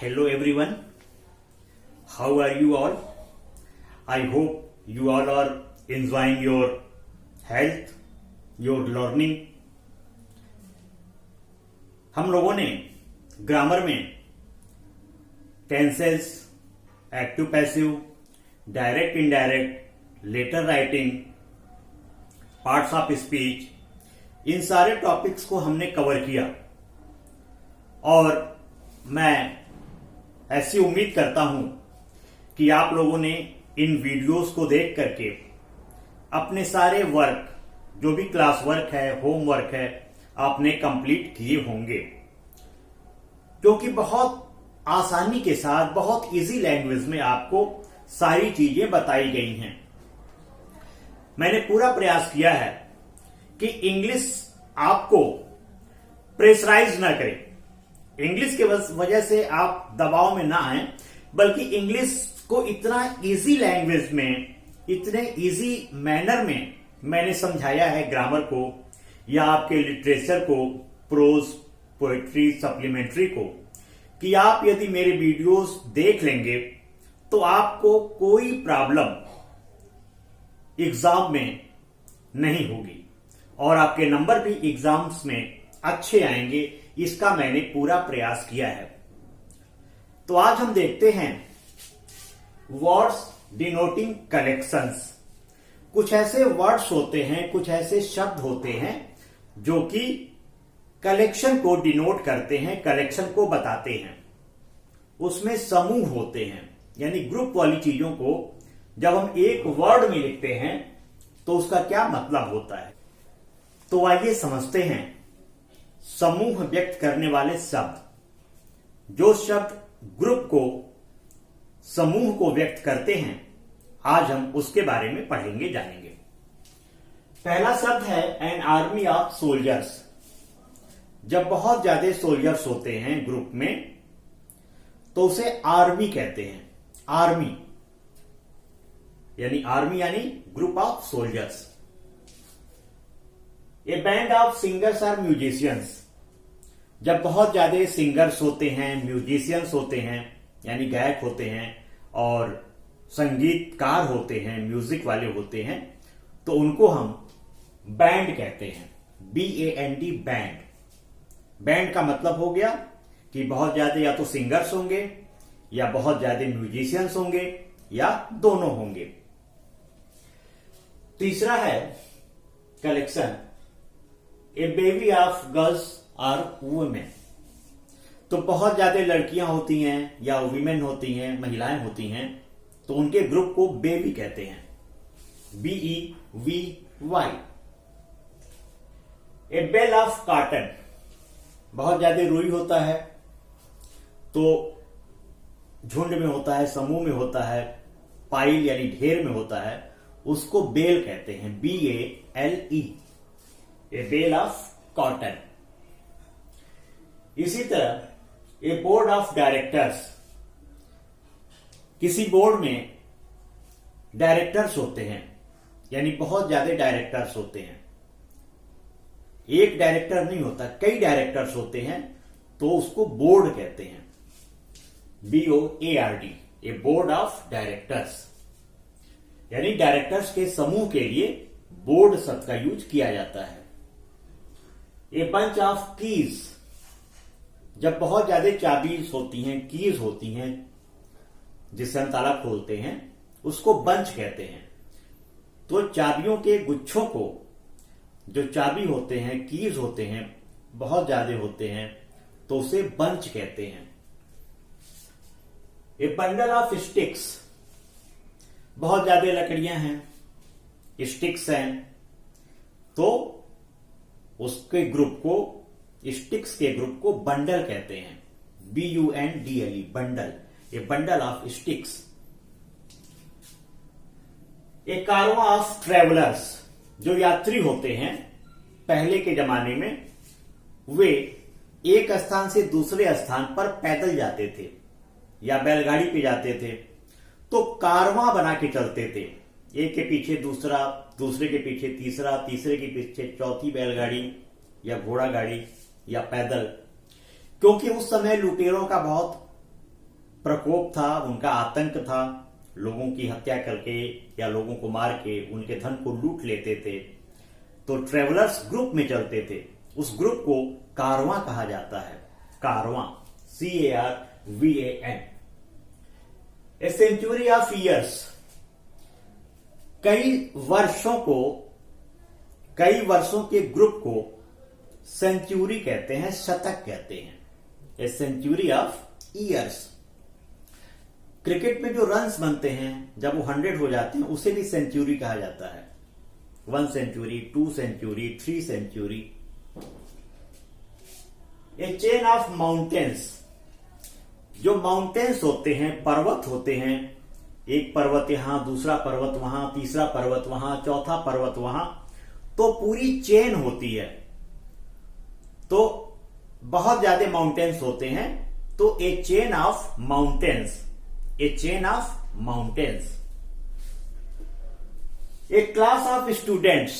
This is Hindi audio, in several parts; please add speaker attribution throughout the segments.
Speaker 1: Hello everyone, how are you all? I hope you all are enjoying your health, your learning. हम लोगों ने ग्रामर में tenses, active passive, direct indirect, letter writing, parts of speech, इन सारे टॉपिक्स को हमने कवर किया और मैं ऐसी उम्मीद करता हूं कि आप लोगों ने इन वीडियोस को देख करके अपने सारे वर्क, जो भी क्लास वर्क है, होम वर्क है, आपने कंप्लीट किए होंगे, क्योंकि बहुत आसानी के साथ, बहुत इजी लैंग्वेज में आपको सारी चीजें बताई गई हैं। मैंने पूरा प्रयास किया है कि इंग्लिश आपको प्रेशराइज ना करे, इंग्लिश के वजह से आप दबाव में ना आए, बल्कि इंग्लिश को इतना इजी लैंग्वेज में, इतने इजी मैनर में मैंने समझाया है ग्रामर को या आपके लिटरेचर को, प्रोज, पोएट्री, सप्लीमेंट्री को, कि आप यदि मेरे वीडियोस देख लेंगे तो आपको कोई प्रॉब्लम एग्जाम में नहीं होगी और आपके नंबर भी एग्जाम्स में अच्छे आएंगे। इसका मैंने पूरा प्रयास किया है। तो आज हम देखते हैं वर्ड्स डिनोटिंग कलेक्शंस। कुछ ऐसे वर्ड्स होते हैं, कुछ ऐसे शब्द होते हैं जो कि कलेक्शन को डिनोट करते हैं, कलेक्शन को बताते हैं। उसमें समूह होते हैं, यानी ग्रुप वाली चीजों को जब हम एक वर्ड में लिखते हैं तो उसका क्या मतलब होता है। तो आइए समझते हैं समूह व्यक्त करने वाले शब्द। जो शब्द ग्रुप को, समूह को व्यक्त करते हैं, आज हम उसके बारे में पढ़ेंगे, जानेंगे। पहला शब्द है एन आर्मी ऑफ सोल्जर्स। जब बहुत ज्यादा सोल्जर्स होते हैं ग्रुप में तो उसे आर्मी कहते हैं। आर्मी यानी group of soldiers. A band of singers or musicians. जब बहुत ज्यादा सिंगर्स होते हैं, म्यूजिशियंस होते हैं, यानी गायक होते हैं और संगीतकार होते हैं, म्यूजिक वाले होते हैं, तो उनको हम बैंड कहते हैं। BAND, band. बैंड का मतलब हो गया कि बहुत ज्यादा या तो सिंगर्स होंगे या बहुत ज्यादा म्यूजिशियंस होंगे या दोनों होंगे। तीसरा है collection. A bevy of girls or women. तो बहुत ज्यादा लड़कियां होती हैं या वीमेन होती हैं, महिलाएं होती हैं, तो उनके ग्रुप को बेबी कहते हैं। BEVY। A bale of cotton. बहुत ज्यादा रुई होता है तो झुंड में होता है, समूह में होता है, पाइल यानी ढेर में होता है, उसको बेल कहते हैं। BALE। A bale of cotton. इसी तरह ए बोर्ड ऑफ डायरेक्टर्स। किसी बोर्ड में डायरेक्टर्स होते हैं, यानी बहुत ज्यादा डायरेक्टर्स होते हैं। एक डायरेक्टर नहीं होता, कई डायरेक्टर्स होते हैं, तो उसको बोर्ड कहते हैं। BOARD। A board of directors, यानी डायरेक्टर्स के समूह के लिए बोर्ड शब्द का यूज किया जाता है। A bunch of keys. जब बहुत ज्यादा चाबीज होती हैं, कीज होती हैं, जिससे हम ताला खोलते हैं, उसको बंच कहते हैं। तो चाबियों के गुच्छों को, जो चाबी होते हैं, कीज होते हैं, बहुत ज्यादा होते हैं, तो उसे बंच कहते हैं। ए बंडल ऑफ स्टिक्स। बहुत ज्यादा लकड़ियां हैं, स्टिक्स हैं, तो उसके ग्रुप को, स्टिक्स के ग्रुप को बंडल कहते हैं। BUNDLE, bundle. A bundle of sticks. A caravan of travellers. जो यात्री होते हैं पहले के जमाने में, वे एक स्थान से दूसरे स्थान पर पैदल जाते थे या बैलगाड़ी पे जाते थे, तो कारवां बना के चलते थे। एक के पीछे दूसरा, दूसरे के पीछे तीसरा, तीसरे के पीछे चौथी बैलगाड़ी या घोड़ा गाड़ी या पैदल, क्योंकि उस समय लुटेरों का बहुत प्रकोप था, उनका आतंक था, लोगों की हत्या करके या लोगों को मार के उनके धन को लूट लेते थे। तो ट्रेवलर्स ग्रुप में चलते थे, उस ग्रुप को कारवां कहा जाता है। Caravan, CARVAN। A century of years, कई वर्षों के ग्रुप को सेंचुरी कहते हैं, शतक कहते हैं। A century of years. Cricket में जो रन्स बनते हैं जब वो 100 हो जाते हैं उसे भी सेंचुरी कहा जाता है। 1 century, 2 century, 3 century. A chain of mountains, जो माउंटेन्स होते हैं, पर्वत होते हैं, एक पर्वत यहां, दूसरा पर्वत वहां, तीसरा पर्वत वहां, चौथा पर्वत वहां, तो पूरी चेन होती है। तो बहुत ज्यादा माउंटेन्स होते हैं, तो a chain of mountains, a chain of mountains. A class of students,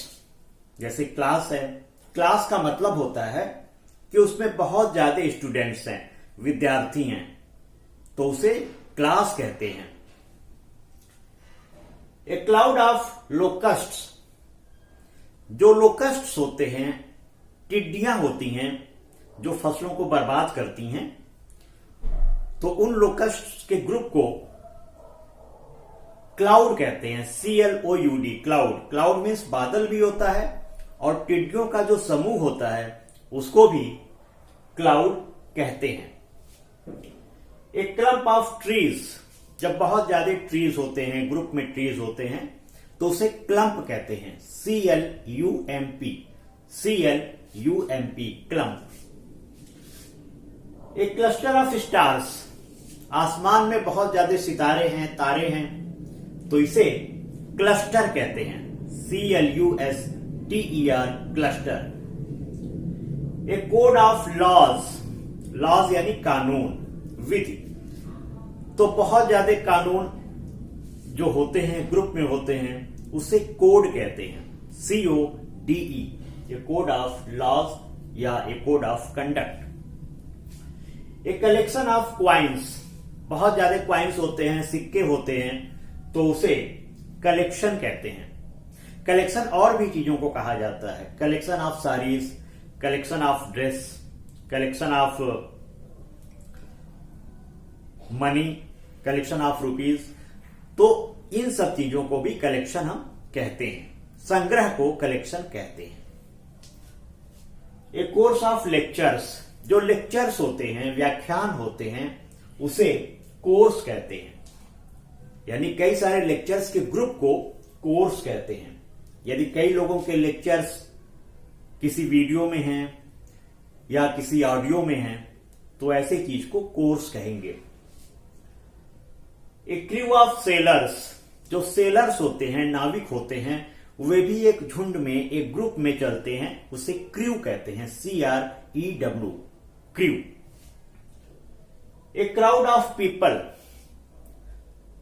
Speaker 1: जैसे क्लास है, क्लास का मतलब होता है कि उसमें बहुत ज्यादा स्टूडेंट्स हैं, विद्यार्थी हैं, तो उसे क्लास कहते हैं। ए क्लाउड ऑफ लोकस्ट्स, जो लोकस्ट्स होते हैं, टिड्डियां होती हैं जो फसलों को बर्बाद करती हैं, तो उन लोकस्ट्स के ग्रुप को क्लाउड कहते हैं, CLOUD, क्लाउड। क्लाउड मीन्स बादल भी होता है, और टिड्डियों का जो समूह होता है उसको भी क्लाउड कहते हैं। एक क्लम्प ऑफ ट्रीज, जब बहुत ज्यादा ट्रीज होते हैं, ग्रुप में ट्रीज होते हैं, तो उसे क्लम्प कहते हैं, CLUMP, क्लम्प। एक क्लस्टर ऑफ स्टार्स, आसमान में बहुत ज्यादा सितारे हैं, तारे हैं, तो इसे क्लस्टर कहते हैं, CLUSTER, cluster. A code of laws, laws यानी कानून, विधि। तो बहुत ज्यादा कानून जो होते हैं, ग्रुप में होते हैं, उसे कोड कहते हैं, CODE, a code of laws या a code of conduct. A collection of coins, बहुत ज्यादा क्वाइंस होते हैं, सिक्के होते हैं, तो उसे कलेक्शन कहते हैं। कलेक्शन और भी चीजों को कहा जाता है, collection of saris, collection of dress, collection of money, collection of rupees. तो इन सब चीजों को भी कलेक्शन हम कहते हैं, संग्रह को कलेक्शन कहते हैं। ए कोर्स ऑफ लेक्चर्स, जो लेक्चर्स होते हैं, व्याख्यान होते हैं, उसे कोर्स कहते हैं। यानी कई सारे लेक्चर्स के ग्रुप को कोर्स कहते हैं। यदि कई लोगों के लेक्चर्स किसी वीडियो में हैं या किसी ऑडियो में हैं, तो ऐसे चीज को कोर्स कहेंगे। ए क्रू ऑफ सेलर्स, जो सेलर्स होते हैं, नाविक होते हैं, वे भी एक झुंड में, एक ग्रुप में चलते हैं, उसे क्रू कहते हैं, CREW, crew. A crowd of people,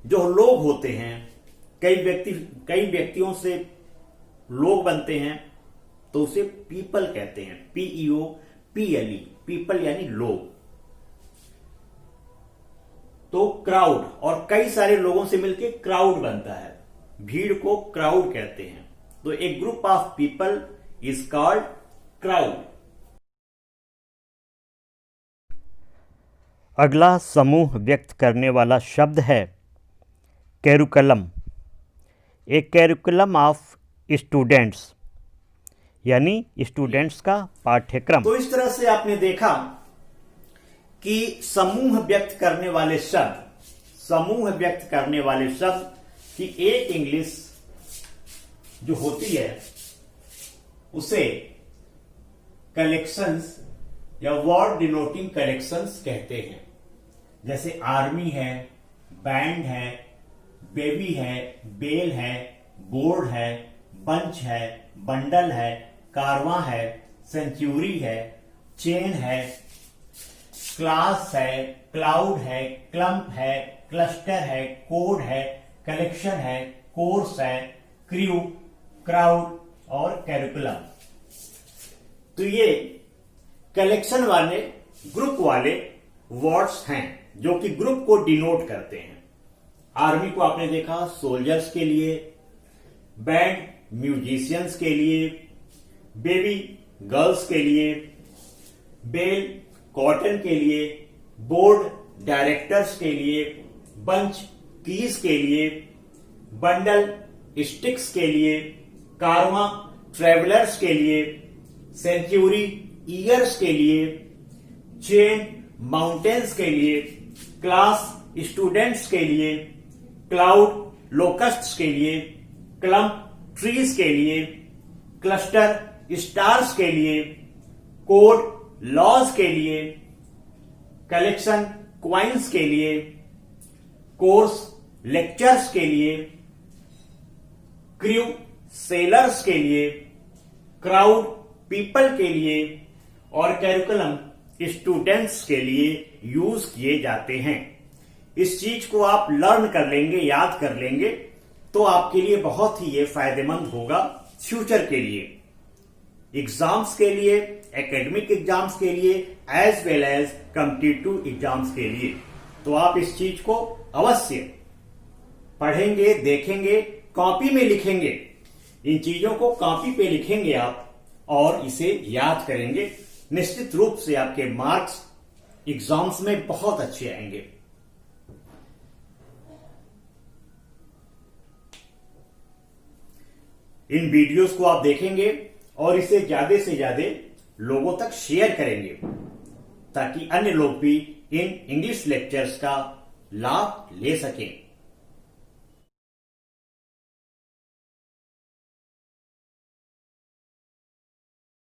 Speaker 1: जो लोग होते हैं, कई व्यक्तियों से लोग बनते हैं, तो उसे पीपल कहते हैं, PEOPLE, पीपल यानी लोग। तो क्राउड, और कई सारे लोगों से मिलकर क्राउड बनता है, भीड़ को क्राउड कहते हैं। तो एक group of people is called crowd.
Speaker 2: अगला समूह व्यक्त करने वाला शब्द है curriculum. A curriculum of students, यानी स्टूडेंट्स का पाठ्यक्रम।
Speaker 1: तो इस तरह से आपने देखा कि समूह व्यक्त करने वाले शब्द की एक इंग्लिश जो होती है उसे कलेक्शंस या वर्ड डिनोटिंग कलेक्शंस कहते हैं। जैसे आर्मी है, बैंड है, बेबी है, बेल है, बोर्ड है, बंच है, बंडल है, कारवां है, सेंचुरी है, चेन है, क्लास है, क्लाउड है, क्लम्प है, क्लस्टर है, कोड है, कलेक्शन है, कोर्स है, क्रू, क्राउड और कैरिकुलम। तो ये कलेक्शन वाले, ग्रुप वाले वर्ड्स हैं। जो कि ग्रुप को डिनोट करते हैं। आर्मी को आपने देखा सोल्जर्स के लिए, बैंड म्यूजिशियंस के लिए, बेबी गर्ल्स के लिए, बेल कॉटन के लिए, बोर्ड डायरेक्टर्स के लिए, बंच कीज के लिए, बंडल स्टिक्स के लिए, कारवा ट्रेवलर्स के लिए, सेंचुरी ईयर्स के लिए, चेन माउंटेन्स के लिए, क्लास स्टूडेंट्स के लिए, क्लाउड लोकस्ट्स के लिए, क्लम्प ट्रीज के लिए, क्लस्टर स्टार्स के लिए, कोड लॉज के लिए, कलेक्शन क्वाइंस के लिए, कोर्स लेक्चर्स के लिए, क्रू सेलर्स के लिए, क्राउड पीपल के लिए और कैरिकुलम स्टूडेंट्स के लिए यूज किए जाते हैं। इस चीज को आप लर्न कर लेंगे, याद कर लेंगे, तो आपके लिए बहुत ही ये फायदेमंद होगा फ्यूचर के लिए, एग्जाम्स के लिए, एकेडमिक एग्जाम्स के लिए, as well as competitive exams के लिए। तो आप इस चीज को अवश्य पढ़ेंगे, देखेंगे, कॉपी में लिखेंगे, इन चीजों को कॉपी पे लिखेंगे आप और इसे याद करेंगे। निश्चित रूप से आपके मार्क्स एग्जाम्स में बहुत अच्छे आएंगे। इन वीडियोस को आप देखेंगे और इसे ज्यादा से ज्यादा लोगों तक शेयर करेंगे ताकि अन्य लोग भी इन इंग्लिश लेक्चर्स का लाभ ले सकें।